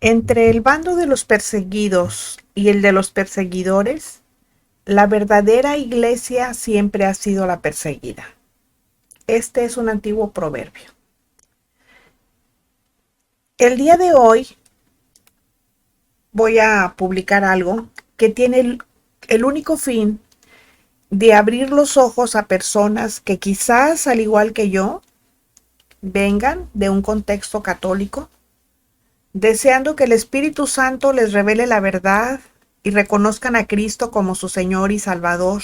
Entre el bando de los perseguidos y el de los perseguidores, la verdadera iglesia siempre ha sido la perseguida. Este es un antiguo proverbio. El día de hoy voy a publicar algo que tiene el único fin de abrir los ojos a personas que quizás, al igual que yo, vengan de un contexto católico, deseando que el Espíritu Santo les revele la verdad y reconozcan a Cristo como su Señor y Salvador,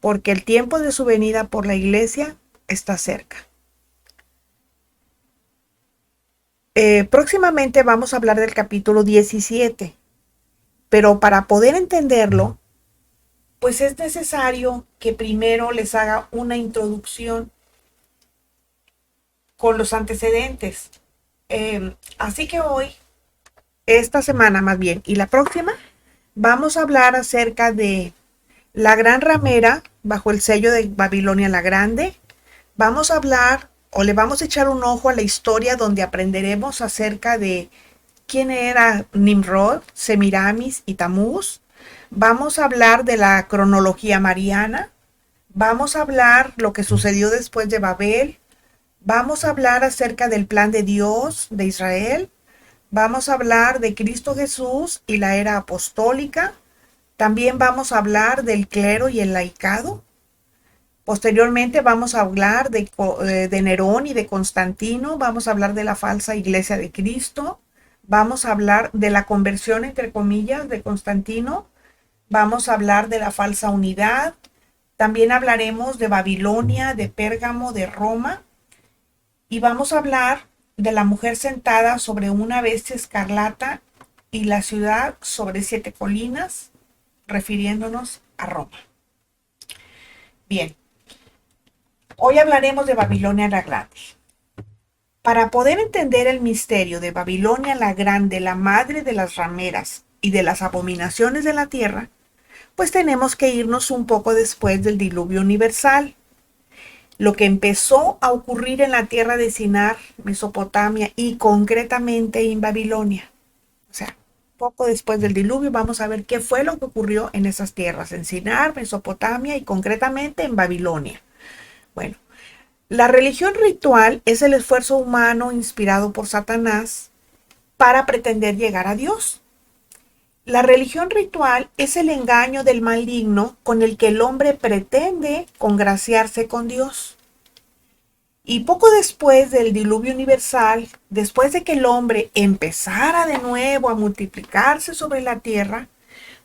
porque el tiempo de su venida por la iglesia está cerca. Próximamente vamos a hablar del capítulo 17, pero para poder entenderlo, pues es necesario que primero les haga una introducción con los antecedentes. Así que hoy, esta semana más bien, y la próxima, vamos a hablar acerca de la gran ramera bajo el sello de Babilonia la Grande. Vamos a hablar o le vamos a echar un ojo a la historia donde aprenderemos acerca de quién era Nimrod, Semiramis y Tamuz. Vamos a hablar de la cronología mariana. Vamos a hablar lo que sucedió después de Babel. Vamos a hablar acerca del plan de Dios de Israel. Vamos a hablar de Cristo Jesús y la era apostólica. También vamos a hablar del clero y el laicado. Posteriormente vamos a hablar de Nerón y de Constantino. Vamos a hablar de la falsa iglesia de Cristo. Vamos a hablar de la conversión, entre comillas, de Constantino. Vamos a hablar de la falsa unidad. También hablaremos de Babilonia, de Pérgamo, de Roma. Y vamos a hablar de la mujer sentada sobre una bestia escarlata y la ciudad sobre 7 colinas, refiriéndonos a Roma. Bien, hoy hablaremos de Babilonia la Grande. Para poder entender el misterio de Babilonia la Grande, la madre de las rameras y de las abominaciones de la tierra, pues tenemos que irnos un poco después del diluvio universal. Lo que empezó a ocurrir en la tierra de Sinar, Mesopotamia y concretamente en Babilonia. O sea, poco después del diluvio vamos a ver qué fue lo que ocurrió en esas tierras, en Sinar, Mesopotamia y concretamente en Babilonia. Bueno, la religión ritual es el esfuerzo humano inspirado por Satanás para pretender llegar a Dios. La religión ritual es el engaño del maligno con el que el hombre pretende congraciarse con Dios. Y poco después del diluvio universal, después de que el hombre empezara de nuevo a multiplicarse sobre la tierra,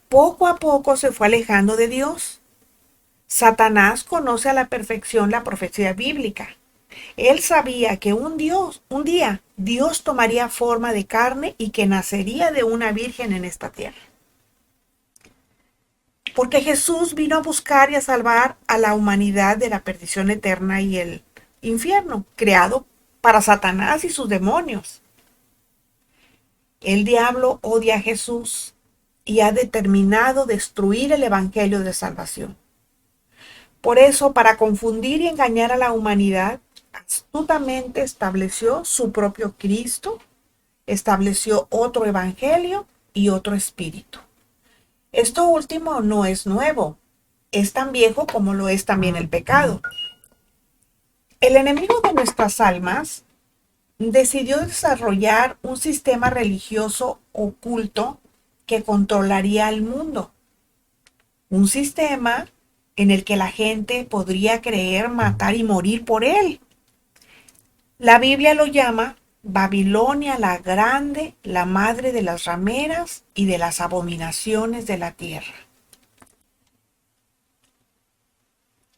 poco a poco se fue alejando de Dios. Satanás conoce a la perfección la profecía bíblica. Él sabía que un día, Dios tomaría forma de carne y que nacería de una virgen en esta tierra. Porque Jesús vino a buscar y a salvar a la humanidad de la perdición eterna y el infierno, creado para Satanás y sus demonios. El diablo odia a Jesús y ha determinado destruir el evangelio de salvación. Por eso, para confundir y engañar a la humanidad, astutamente estableció su propio Cristo, estableció otro evangelio y otro espíritu. Esto último no es nuevo, es tan viejo como lo es también el pecado. El enemigo de nuestras almas decidió desarrollar un sistema religioso oculto que controlaría al mundo. Un sistema en el que la gente podría creer, matar y morir por él. La Biblia lo llama Babilonia la Grande, la madre de las rameras y de las abominaciones de la tierra.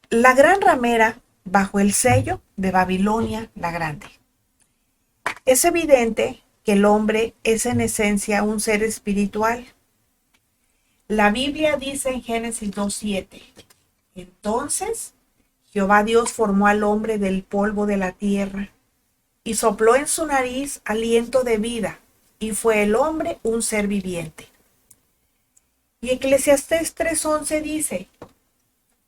La gran ramera bajo el sello de Babilonia la Grande. Es evidente que el hombre es en esencia un ser espiritual. La Biblia dice en Génesis 2:7, entonces Jehová Dios formó al hombre del polvo de la tierra y sopló en su nariz aliento de vida, y fue el hombre un ser viviente. Y Eclesiastés 3:11 dice,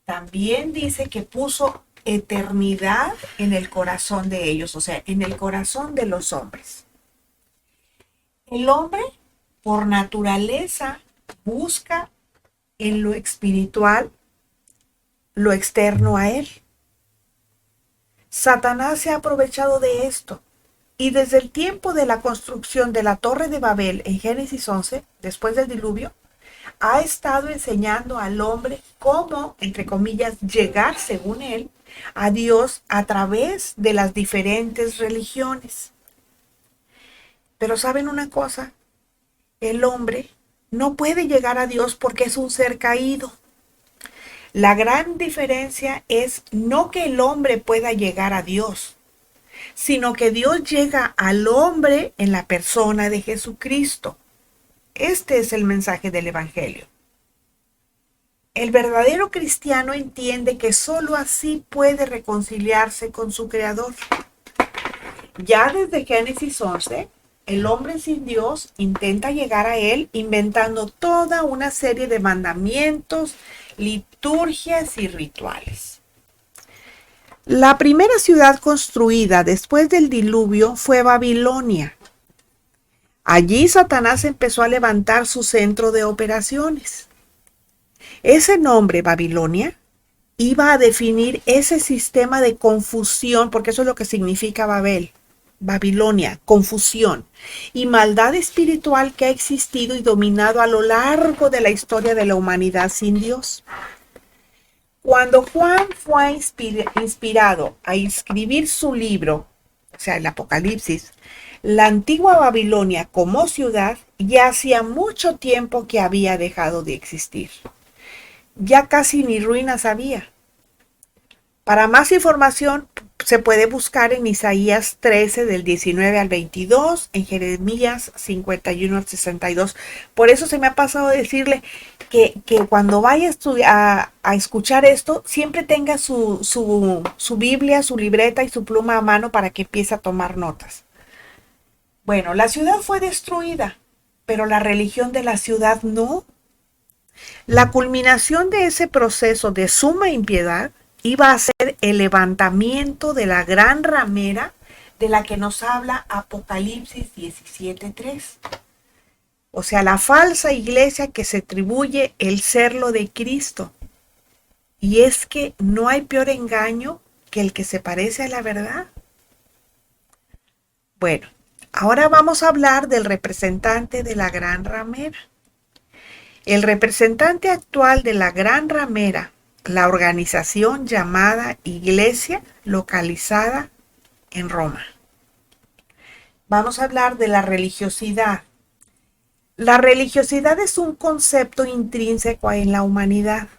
también dice que puso eternidad en el corazón de ellos, o sea, en el corazón de los hombres. El hombre, por naturaleza, busca en lo espiritual lo externo a él. Satanás se ha aprovechado de esto y desde el tiempo de la construcción de la Torre de Babel en Génesis 11, después del diluvio, ha estado enseñando al hombre cómo, entre comillas, llegar, según él, a Dios a través de las diferentes religiones. Pero ¿saben una cosa? El hombre no puede llegar a Dios porque es un ser caído. La gran diferencia es no que el hombre pueda llegar a Dios, sino que Dios llega al hombre en la persona de Jesucristo. Este es el mensaje del Evangelio. El verdadero cristiano entiende que sólo así puede reconciliarse con su Creador. Ya desde Génesis 11, el hombre sin Dios intenta llegar a Él inventando toda una serie de mandamientos, liturgias y rituales. La primera ciudad construida después del diluvio fue Babilonia. Allí Satanás empezó a levantar su centro de operaciones. Ese nombre, Babilonia, iba a definir ese sistema de confusión, porque eso es lo que significa Babel, Babilonia, confusión y maldad espiritual que ha existido y dominado a lo largo de la historia de la humanidad sin Dios. Cuando Juan fue inspirado a escribir su libro, o sea, el Apocalipsis, la antigua Babilonia como ciudad ya hacía mucho tiempo que había dejado de existir. Ya casi ni ruinas había. Para más información se puede buscar en Isaías 13 del 19 al 22, en Jeremías 51 al 62. Por eso se me ha pasado decirle que cuando vaya a escuchar esto, siempre tenga su Biblia, su libreta y su pluma a mano para que empiece a tomar notas. Bueno, la ciudad fue destruida, pero la religión de la ciudad no. La culminación de ese proceso de suma impiedad iba a ser el levantamiento de la gran ramera de la que nos habla Apocalipsis 17:3. O sea, la falsa iglesia que se atribuye el serlo de Cristo. Y es que no hay peor engaño que el que se parece a la verdad. Bueno, ahora vamos a hablar del representante de la gran ramera. El representante actual de la gran ramera, la organización llamada Iglesia, localizada en Roma. Vamos a hablar de la religiosidad. La religiosidad es un concepto intrínseco en la humanidad.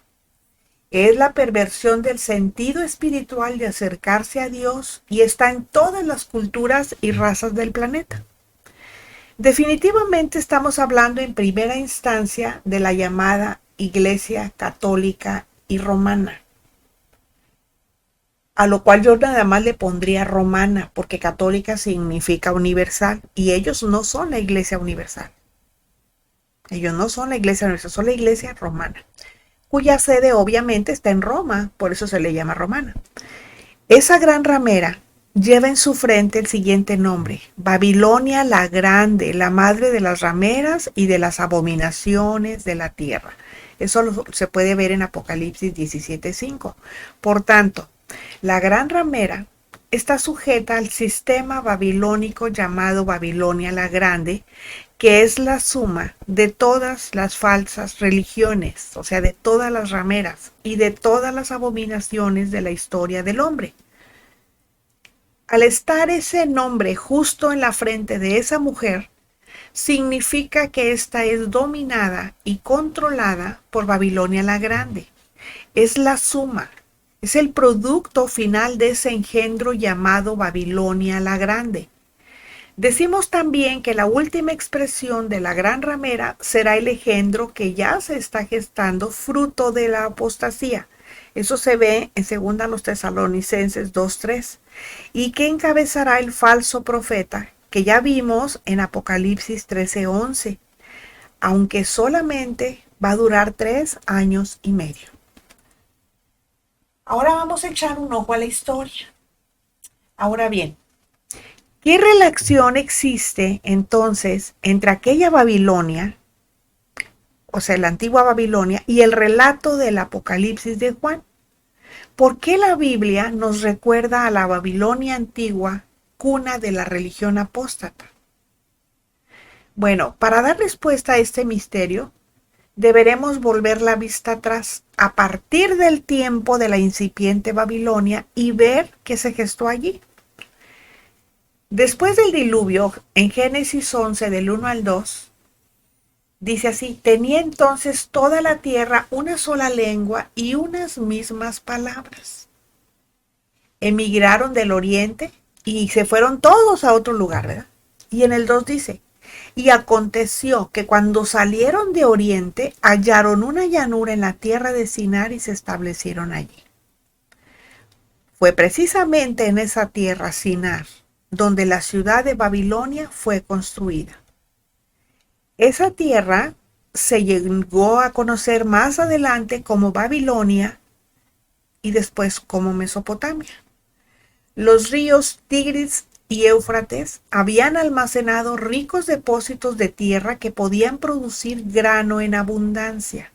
Es la perversión del sentido espiritual de acercarse a Dios y está en todas las culturas y razas del planeta. Definitivamente estamos hablando en primera instancia de la llamada Iglesia Católica y Romana, a lo cual yo nada más le pondría romana, porque católica significa universal, y ellos no son la Iglesia universal. Ellos no son la Iglesia universal, son la Iglesia romana, cuya sede obviamente está en Roma, por eso se le llama romana. Esa gran ramera lleva en su frente el siguiente nombre: Babilonia la Grande, la madre de las rameras y de las abominaciones de la tierra. Eso se puede ver en Apocalipsis 17:5. Por tanto, la gran ramera está sujeta al sistema babilónico llamado Babilonia la Grande, que es la suma de todas las falsas religiones, o sea, de todas las rameras y de todas las abominaciones de la historia del hombre. Al estar ese nombre justo en la frente de esa mujer, significa que ésta es dominada y controlada por Babilonia la Grande. Es la suma, es el producto final de ese engendro llamado Babilonia la Grande. Decimos también que la última expresión de la gran ramera será el engendro que ya se está gestando fruto de la apostasía. Eso se ve en 2 Tesalonicenses 2:3. Y que encabezará el falso profeta, que ya vimos en Apocalipsis 13:11, aunque solamente va a durar 3 años y medio. Ahora vamos a echar un ojo a la historia. Ahora bien, ¿Qué relación existe entonces entre aquella Babilonia, o sea, la antigua Babilonia, y el relato del Apocalipsis de Juan? ¿Por qué la Biblia nos recuerda a la Babilonia antigua, cuna de la religión apóstata? Bueno, para dar respuesta a este misterio, deberemos volver la vista atrás a partir del tiempo de la incipiente Babilonia y ver qué se gestó allí. Después del diluvio, en Génesis 11, del 1 al 2, dice así: tenía entonces toda la tierra una sola lengua y unas mismas palabras. Emigraron del oriente y se fueron todos a otro lugar, ¿verdad? Y en el 2 dice: y aconteció que cuando salieron de oriente, hallaron una llanura en la tierra de Sinar y se establecieron allí. Fue precisamente en esa tierra, Sinar, donde la ciudad de Babilonia fue construida. Esa tierra se llegó a conocer más adelante como Babilonia y después como Mesopotamia. Los ríos Tigris y Éufrates habían almacenado ricos depósitos de tierra que podían producir grano en abundancia.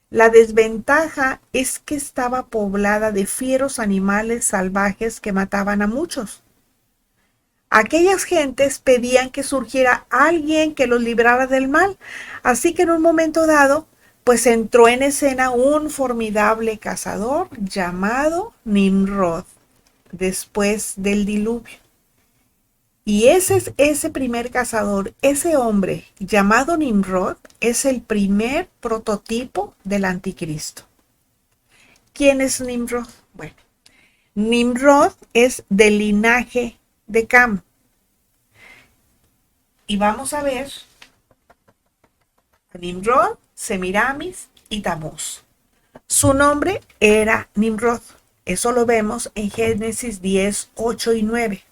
La desventaja es que estaba poblada de fieros animales salvajes que mataban a muchos. Aquellas gentes pedían que surgiera alguien que los librara del mal, así que en un momento dado, pues entró en escena un formidable cazador llamado Nimrod, después del diluvio. Y ese primer cazador, ese hombre llamado Nimrod, es el primer prototipo del anticristo. ¿Quién es Nimrod? Bueno, Nimrod es del linaje de Cam. Y vamos a ver a Nimrod, Semiramis y Tamuz. Su nombre era Nimrod. Eso lo vemos en Génesis 10, 8 y 9.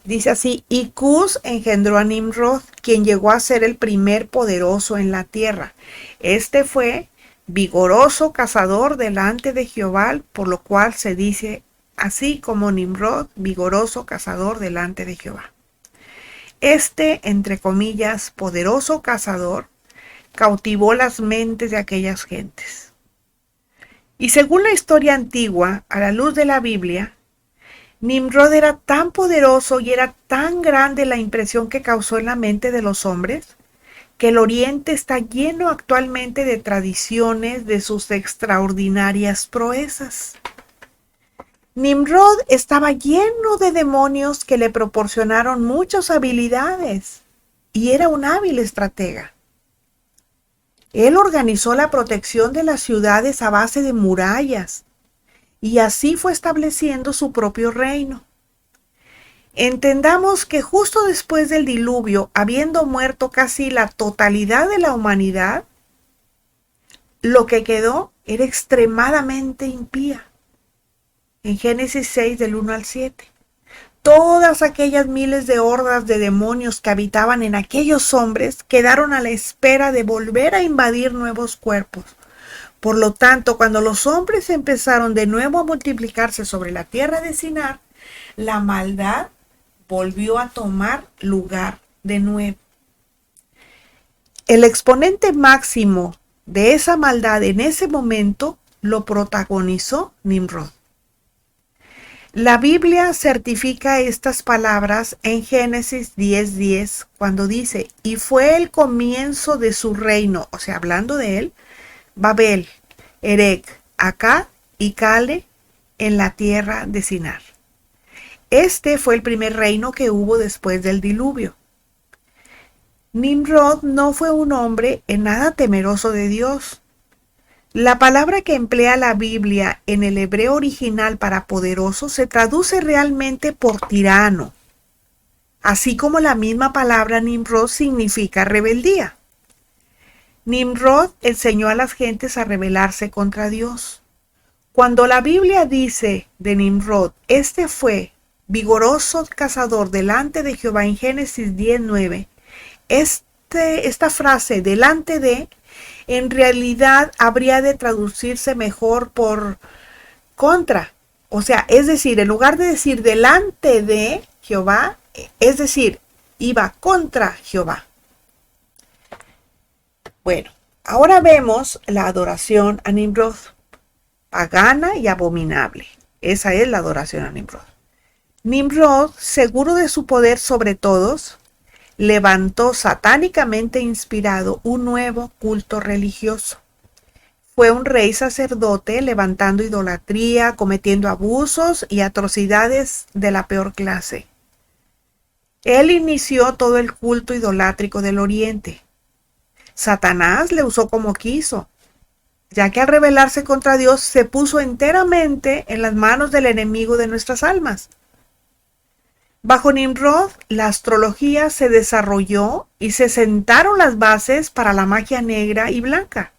Dice así: y Cus engendró a Nimrod, quien llegó a ser el primer poderoso en la tierra. Este fue vigoroso cazador delante de Jehová, por lo cual se dice así como Nimrod, vigoroso cazador delante de Jehová. Este, entre comillas, poderoso cazador, cautivó las mentes de aquellas gentes. Y según la historia antigua, a la luz de la Biblia, Nimrod era tan poderoso y era tan grande la impresión que causó en la mente de los hombres, que el Oriente está lleno actualmente de tradiciones de sus extraordinarias proezas. Nimrod estaba lleno de demonios que le proporcionaron muchas habilidades y era un hábil estratega. Él organizó la protección de las ciudades a base de murallas y así fue estableciendo su propio reino. Entendamos que justo después del diluvio, habiendo muerto casi la totalidad de la humanidad, lo que quedó era extremadamente impía. En Génesis 6, del 1 al 7. Todas aquellas miles de hordas de demonios que habitaban en aquellos hombres quedaron a la espera de volver a invadir nuevos cuerpos. Por lo tanto, cuando los hombres empezaron de nuevo a multiplicarse sobre la tierra de Sinar, la maldad volvió a tomar lugar de nuevo. El exponente máximo de esa maldad en ese momento lo protagonizó Nimrod. La Biblia certifica estas palabras en Génesis 10:10, cuando dice: y fue el comienzo de su reino, o sea, hablando de él, Babel, Erec, Acá y Cale, en la tierra de Sinar. Este fue el primer reino que hubo después del diluvio. Nimrod no fue un hombre en nada temeroso de Dios. La palabra que emplea la Biblia en el hebreo original para poderoso se traduce realmente por tirano, así como la misma palabra Nimrod significa rebeldía. Nimrod enseñó a las gentes a rebelarse contra Dios. Cuando la Biblia dice de Nimrod: este fue vigoroso cazador delante de Jehová, en Génesis 10:9, esta frase delante de, en realidad habría de traducirse mejor por contra. O sea, es decir, en lugar de decir delante de Jehová, es decir, iba contra Jehová. Bueno, ahora vemos la adoración a Nimrod, pagana y abominable. Esa es la adoración a Nimrod. Nimrod, seguro de su poder sobre todos, levantó satánicamente inspirado un nuevo culto religioso. Fue un rey sacerdote levantando idolatría, cometiendo abusos y atrocidades de la peor clase. Él inició todo el culto idolátrico del Oriente. Satanás le usó como quiso, ya que al rebelarse contra Dios se puso enteramente en las manos del enemigo de nuestras almas. Bajo Nimrod, la astrología se desarrolló y se sentaron las bases para la magia negra y blanca.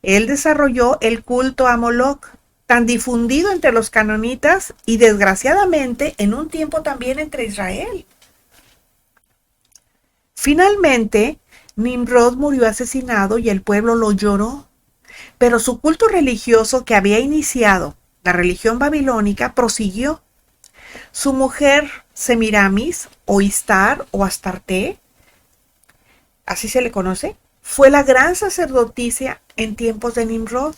Él desarrolló el culto a Moloch, tan difundido entre los canonitas y desgraciadamente en un tiempo también entre Israel. Finalmente, Nimrod murió asesinado y el pueblo lo lloró, pero su culto religioso que había iniciado, la religión babilónica, prosiguió. Su mujer Semiramis, o Istar, o Astarte, así se le conoce, fue la gran sacerdotisa en tiempos de Nimrod,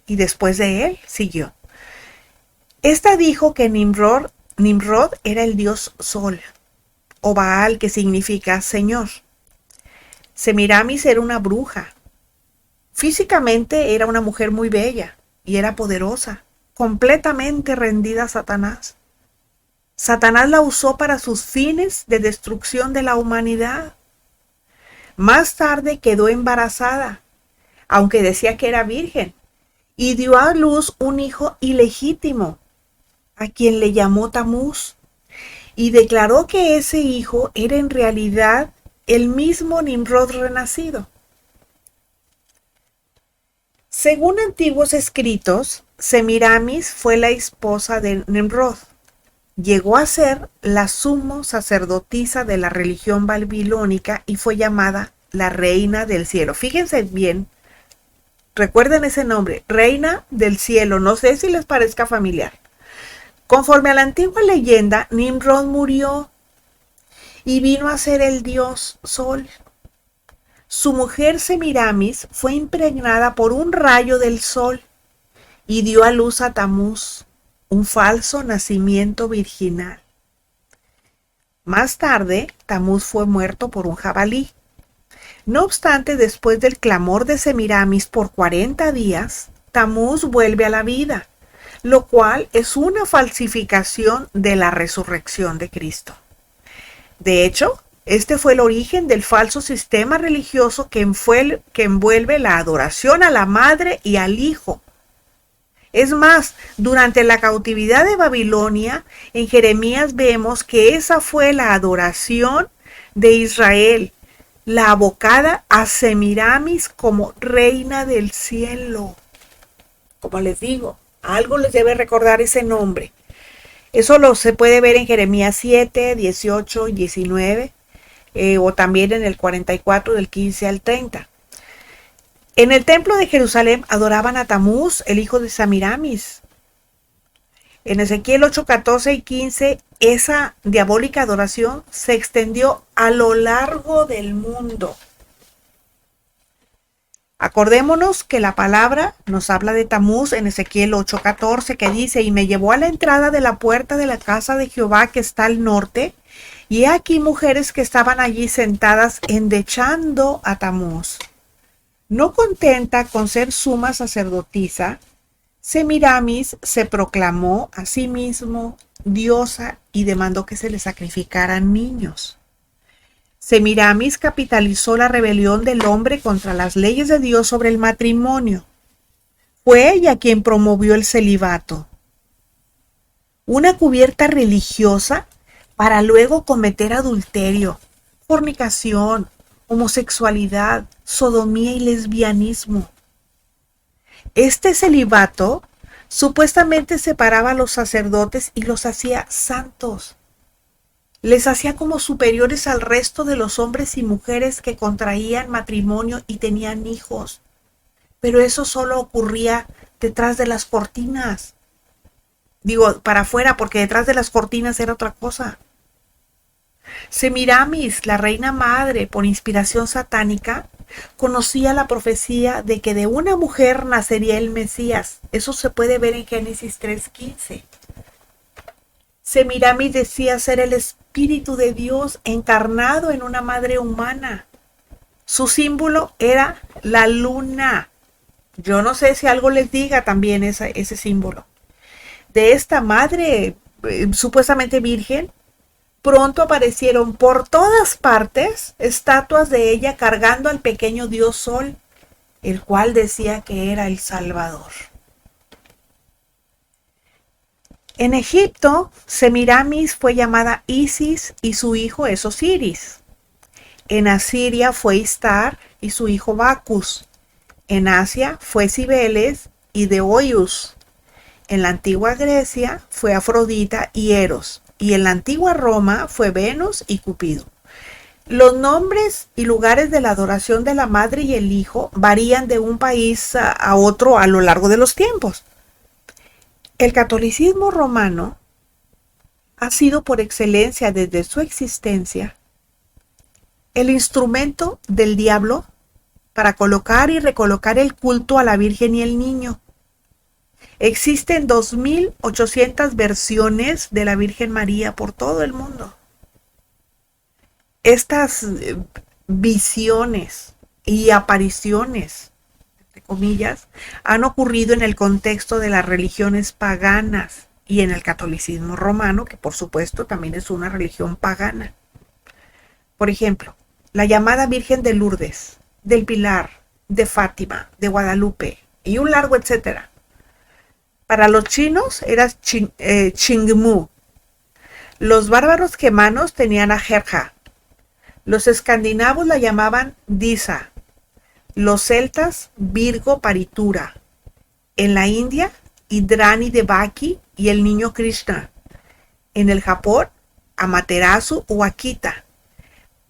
y después de él siguió. Esta dijo que Nimrod era el dios Sol, o Baal, que significa Señor. Semiramis era una bruja. Físicamente era una mujer muy bella y era poderosa, completamente rendida a Satanás. Satanás la usó para sus fines de destrucción de la humanidad. Más tarde quedó embarazada, aunque decía que era virgen, y dio a luz un hijo ilegítimo, a quien le llamó Tamuz, y declaró que ese hijo era en realidad el mismo Nimrod renacido. Según antiguos escritos, Semiramis fue la esposa de Nimrod. Llegó a ser la sumo sacerdotisa de la religión babilónica y fue llamada la Reina del Cielo. Fíjense bien, recuerden ese nombre, Reina del Cielo, no sé si les parezca familiar. Conforme a la antigua leyenda, Nimrod murió y vino a ser el dios Sol. Su mujer Semiramis fue impregnada por un rayo del sol y dio a luz a Tamuz, un falso nacimiento virginal. Más tarde, Tamuz fue muerto por un jabalí. No obstante, después del clamor de Semiramis por 40 días, Tamuz vuelve a la vida, lo cual es una falsificación de la resurrección de Cristo. De hecho, este fue el origen del falso sistema religioso que envuelve la adoración a la madre y al hijo. Es más, durante la cautividad de Babilonia, en Jeremías vemos que esa fue la adoración de Israel, la abocada a Semiramis como reina del cielo. Como les digo, algo les debe recordar ese nombre. Eso se puede ver en Jeremías 7, 18 y 19, o también en el 44 del 15 al 30. En el templo de Jerusalén adoraban a Tamuz, el hijo de Semiramis. En Ezequiel 8, 14 y 15, esa diabólica adoración se extendió a lo largo del mundo. Acordémonos que la palabra nos habla de Tamuz en Ezequiel 8:14, que dice: y me llevó a la entrada de la puerta de la casa de Jehová que está al norte, y he aquí mujeres que estaban allí sentadas endechando a Tamuz. No contenta con ser suma sacerdotisa, Semiramis se proclamó a sí mismo diosa y demandó que se le sacrificaran niños. Semiramis capitalizó la rebelión del hombre contra las leyes de Dios sobre el matrimonio. Fue ella quien promovió el celibato, una cubierta religiosa para luego cometer adulterio, fornicación, homosexualidad, sodomía y lesbianismo. Este celibato supuestamente separaba a los sacerdotes y los hacía santos. Les hacía como superiores al resto de los hombres y mujeres que contraían matrimonio y tenían hijos. Pero eso solo ocurría detrás de las cortinas. Digo, para afuera, porque detrás de las cortinas era otra cosa. Semiramis, la reina madre, por inspiración satánica, conocía la profecía de que de una mujer nacería el Mesías. Eso se puede ver en Génesis 3:15. Semiramis decía ser el Espíritu de Dios encarnado en una madre humana. Su símbolo era la luna. Yo no sé si algo les diga también ese símbolo. De esta madre supuestamente virgen, pronto aparecieron por todas partes estatuas de ella cargando al pequeño dios Sol, el cual decía que era el Salvador. En Egipto, Semiramis fue llamada Isis y su hijo es Osiris. En Asiria fue Istar y su hijo Bacchus. En Asia fue Cibeles y Deoius. En la antigua Grecia fue Afrodita y Eros. Y en la antigua Roma fue Venus y Cupido. Los nombres y lugares de la adoración de la madre y el hijo varían de un país a otro a lo largo de los tiempos. El catolicismo romano ha sido por excelencia desde su existencia el instrumento del diablo para colocar y recolocar el culto a la Virgen y el Niño. Existen 2.800 versiones de la Virgen María por todo el mundo. Estas visiones y apariciones, entre comillas, han ocurrido en el contexto de las religiones paganas y en el catolicismo romano, que por supuesto también es una religión pagana. Por ejemplo, la llamada Virgen de Lourdes, del Pilar, de Fátima, de Guadalupe y un largo etcétera. Para los chinos era Chingmu. Los bárbaros germanos tenían a Herja. Los escandinavos la llamaban Disa. Los celtas Virgo Paritura. En la India, Indrani Devaki y el niño Krishna. En el Japón, Amaterasu o Akita.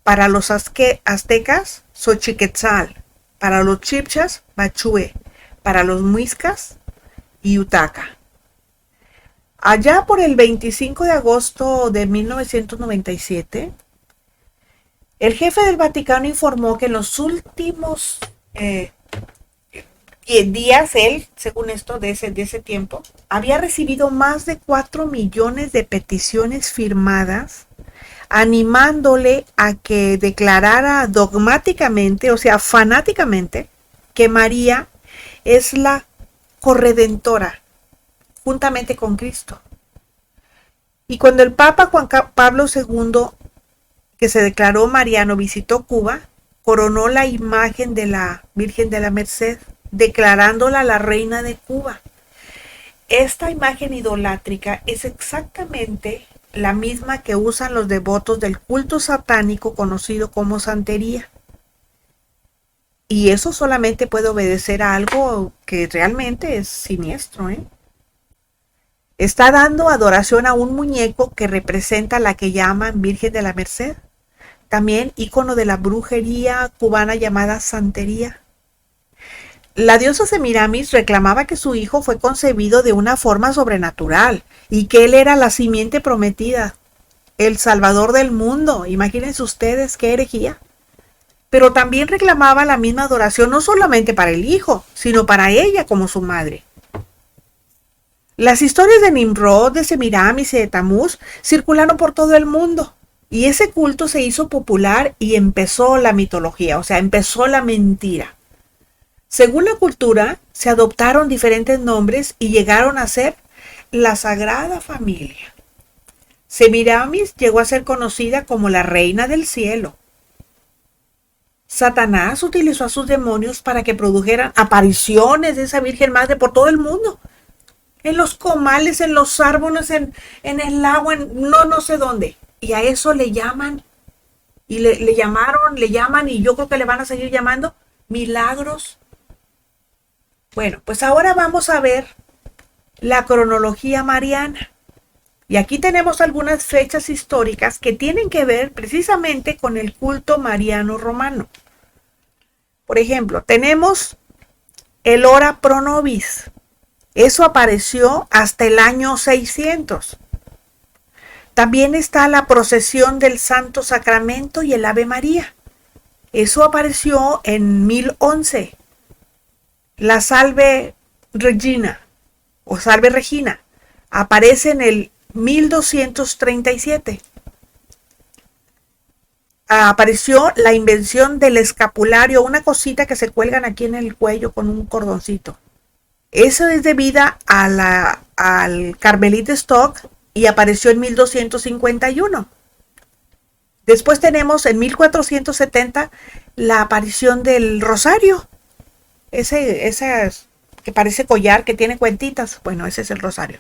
Para los aztecas, Xochiquetzal. Para los chibchas, Bachue. Para los muiscas, Iutaca. Allá por el 25 de agosto de 1997, el jefe del Vaticano informó que en los últimos días, él, según esto, de ese tiempo, había recibido más de 4 millones de peticiones firmadas animándole a que declarara dogmáticamente, o sea, fanáticamente, que María es la corredentora, juntamente con Cristo. Y cuando el Papa Juan Pablo II, que se declaró mariano, visitó Cuba, coronó la imagen de la Virgen de la Merced, declarándola la reina de Cuba. Esta imagen idolátrica es exactamente la misma que usan los devotos del culto satánico conocido como santería. Y eso solamente puede obedecer a algo que realmente es siniestro, ¿eh? Está dando adoración a un muñeco que representa la que llaman Virgen de la Merced, también ícono de la brujería cubana llamada santería. La diosa Semiramis reclamaba que su hijo fue concebido de una forma sobrenatural y que él era la simiente prometida, el salvador del mundo. Imagínense ustedes qué herejía. Pero también reclamaba la misma adoración no solamente para el hijo, sino para ella como su madre. Las historias de Nimrod, de Semiramis y de Tamuz circularon por todo el mundo y ese culto se hizo popular y empezó la mitología, o sea, empezó la mentira. Según la cultura, se adoptaron diferentes nombres y llegaron a ser la Sagrada Familia. Semiramis llegó a ser conocida como la Reina del Cielo. Satanás utilizó a sus demonios para que produjeran apariciones de esa Virgen Madre por todo el mundo. En los comales, en los árboles, en el agua, no sé dónde. Y a eso le llaman, y le llaman, y yo creo que le van a seguir llamando milagros. Bueno, pues ahora vamos a ver la cronología mariana. Y aquí tenemos algunas fechas históricas que tienen que ver precisamente con el culto mariano romano. Por ejemplo, tenemos el Hora Pro Nobis. Eso apareció hasta el año 600. También está la procesión del Santo Sacramento y el Ave María. Eso apareció en 1011. La Salve Regina o Salve Regina aparece en el 1237. Apareció la invención del escapulario, una cosita que se cuelgan aquí en el cuello con un cordoncito. Eso es debida al Carmelite Stock y apareció en 1251. Después tenemos en 1470 la aparición del rosario. Ese que parece collar, que tiene cuentitas. Bueno, ese es el rosario.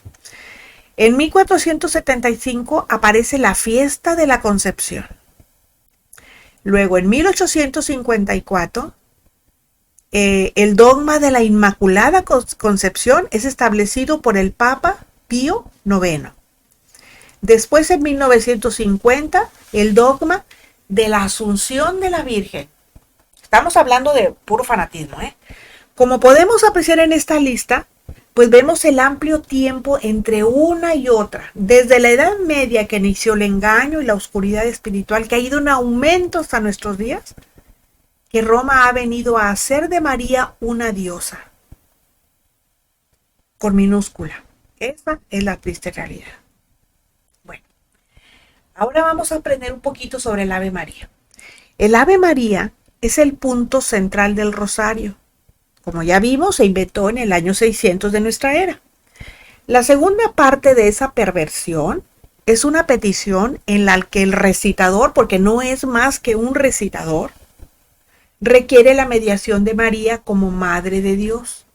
En 1475 aparece la fiesta de la Concepción. Luego, en 1854, el dogma de la Inmaculada Concepción es establecido por el Papa Pío IX. Después, en 1950, el dogma de la Asunción de la Virgen. Estamos hablando de puro fanatismo, ¿eh? Como podemos apreciar en esta lista, pues vemos el amplio tiempo entre una y otra, desde la Edad Media que inició el engaño y la oscuridad espiritual que ha ido en aumento hasta nuestros días, que Roma ha venido a hacer de María una diosa, con minúscula. Esa es la triste realidad. Bueno, ahora vamos a aprender un poquito sobre el Ave María. El Ave María es el punto central del rosario. Como ya vimos, se inventó en el año 600 de nuestra era. La segunda parte de esa perversión es una petición en la que el recitador, porque no es más que un recitador, requiere la mediación de María como Madre de Dios.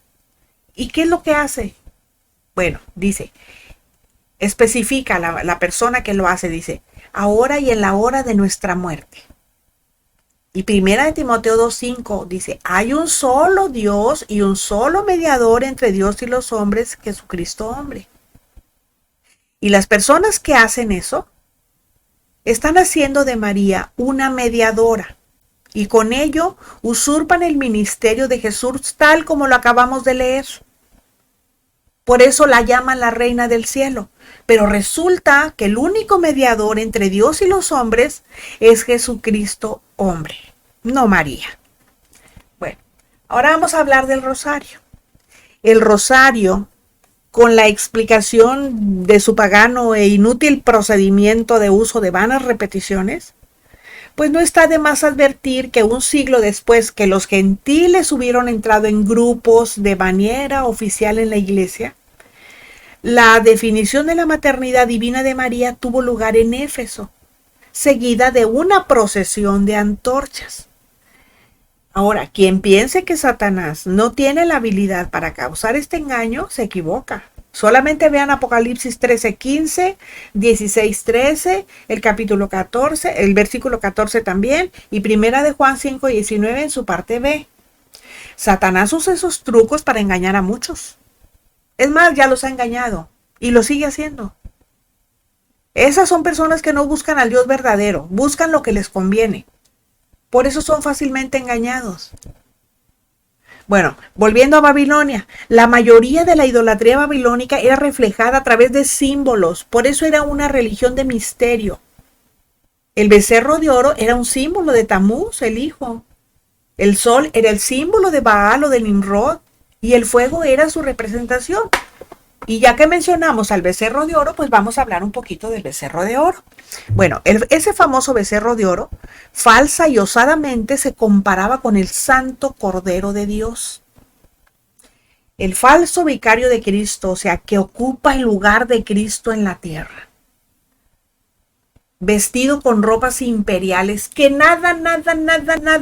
¿Y qué es lo que hace? Bueno, dice, especifica la persona que lo hace, dice, ahora y en la hora de nuestra muerte. Y primera de Timoteo 2:5 dice, hay un solo Dios y un solo mediador entre Dios y los hombres, Jesucristo hombre. Y las personas que hacen eso están haciendo de María una mediadora y con ello usurpan el ministerio de Jesús tal como lo acabamos de leer. Por eso la llaman la reina del cielo. Pero resulta que el único mediador entre Dios y los hombres es Jesucristo hombre, no María. Bueno, ahora vamos a hablar del rosario. El rosario, con la explicación de su pagano e inútil procedimiento de uso de vanas repeticiones, pues no está de más advertir que un siglo después que los gentiles hubieron entrado en grupos de manera oficial en la iglesia, la definición de la maternidad divina de María tuvo lugar en Éfeso, seguida de una procesión de antorchas. Ahora, quien piense que Satanás no tiene la habilidad para causar este engaño, se equivoca. Solamente vean Apocalipsis 13:15, 16:13, el capítulo 14, el versículo 14 también, y primera de Juan 5:19 en su parte B. Satanás usa esos trucos para engañar a muchos. Es más, ya los ha engañado y lo sigue haciendo. Esas son personas que no buscan al Dios verdadero, buscan lo que les conviene. Por eso son fácilmente engañados. Bueno, volviendo a Babilonia, la mayoría de la idolatría babilónica era reflejada a través de símbolos, por eso era una religión de misterio. El becerro de oro era un símbolo de Tamuz, el hijo. El sol era el símbolo de Baal o de Nimrod, y el fuego era su representación. Y ya que mencionamos al becerro de oro, pues vamos a hablar un poquito del becerro de oro. Bueno, ese famoso becerro de oro, falsa y osadamente se comparaba con el Santo Cordero de Dios. El falso vicario de Cristo, o sea, que ocupa el lugar de Cristo en la tierra. Vestido con ropas imperiales, que nada,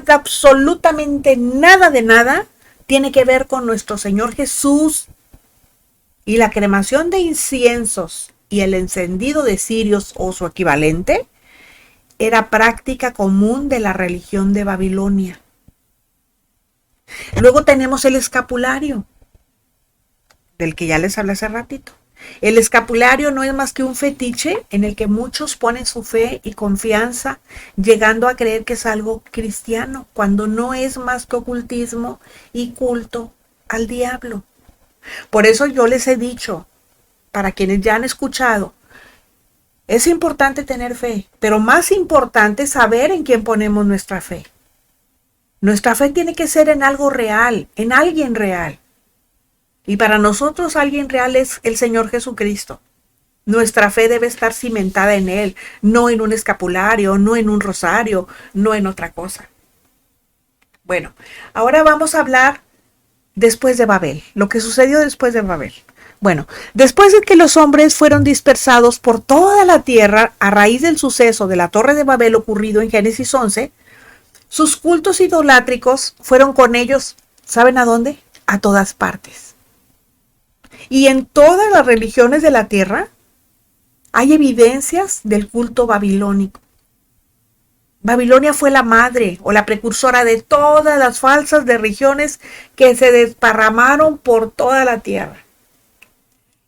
absolutamente nada de nada, tiene que ver con nuestro Señor Jesús. Y la cremación de inciensos y el encendido de cirios o su equivalente era práctica común de la religión de Babilonia. Luego tenemos el escapulario, del que ya les hablé hace ratito. El escapulario no es más que un fetiche en el que muchos ponen su fe y confianza, llegando a creer que es algo cristiano, cuando no es más que ocultismo y culto al diablo. Por eso yo les he dicho, para quienes ya han escuchado, Es importante tener fe, pero más importante es saber en quién ponemos nuestra fe. Nuestra fe tiene que ser en algo real, en alguien real. Y para nosotros alguien real es el Señor Jesucristo. Nuestra fe debe estar cimentada en Él, no en un escapulario, no en un rosario, no en otra cosa. Bueno, ahora vamos a hablar después de Babel, lo que sucedió después de Babel. Bueno, después de que los hombres fueron dispersados por toda la tierra a raíz del suceso de la Torre de Babel ocurrido en Génesis 11, sus cultos idolátricos fueron con ellos, ¿saben a dónde? A todas partes. Y en todas las religiones de la tierra hay evidencias del culto babilónico. Babilonia fue la madre o la precursora de todas las falsas religiones que se desparramaron por toda la tierra.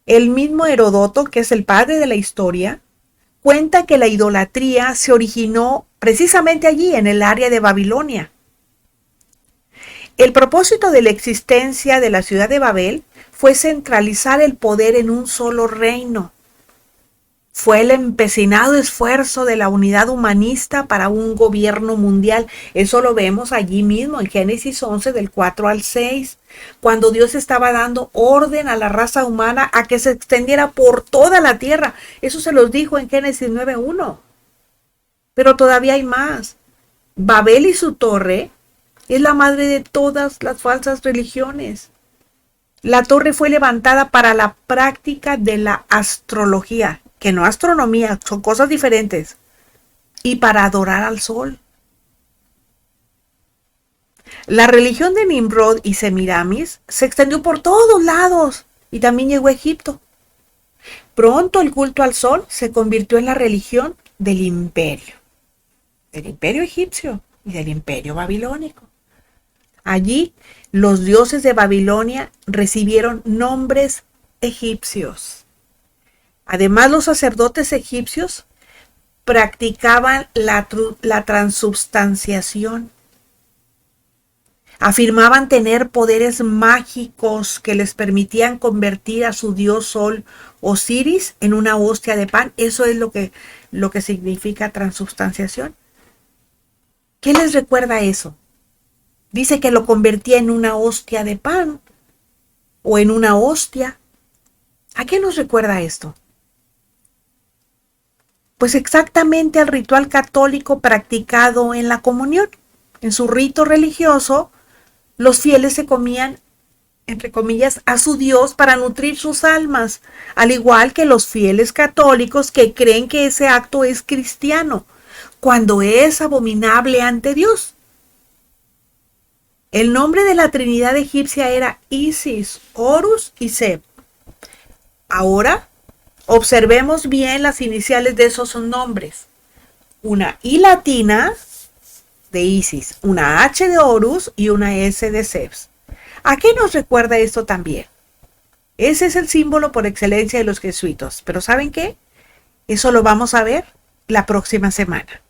El mismo Heródoto, que es el padre de la historia, cuenta que la idolatría se originó precisamente allí, en el área de Babilonia. El propósito de la existencia de la ciudad de Babel fue centralizar el poder en un solo reino. Fue el empecinado esfuerzo de la unidad humanista para un gobierno mundial. Eso lo vemos allí mismo en Génesis 11 del 4 al 6, cuando Dios estaba dando orden a la raza humana a que se extendiera por toda la tierra. Eso se los dijo en Génesis 9:1. Pero todavía hay más. Babel y su torre es la madre de todas las falsas religiones. La torre fue levantada para la práctica de la astrología, que no astronomía, son cosas diferentes, y para adorar al sol. La religión de Nimrod y Semiramis se extendió por todos lados y también llegó a Egipto. Pronto el culto al sol se convirtió en la religión del imperio egipcio y del imperio babilónico. Allí los dioses de Babilonia recibieron nombres egipcios. Además, los sacerdotes egipcios practicaban la transubstanciación. Afirmaban tener poderes mágicos que les permitían convertir a su dios sol Osiris en una hostia de pan. Eso es lo que significa transubstanciación. ¿Qué les recuerda eso? Dice que lo convertía en una hostia de pan o en una hostia. ¿A qué nos recuerda esto? Pues exactamente al ritual católico practicado en la comunión. En su rito religioso, los fieles se comían, entre comillas, a su Dios para nutrir sus almas, al igual que los fieles católicos que creen que ese acto es cristiano, cuando es abominable ante Dios. El nombre de la Trinidad egipcia era Isis, Horus y Seb. Ahora, observemos bien las iniciales de esos nombres. Una I latina de Isis, una H de Horus y una S de Sebs. ¿A qué nos recuerda esto también? Ese es el símbolo por excelencia de los jesuitas. Pero ¿saben qué? Eso lo vamos a ver la próxima semana.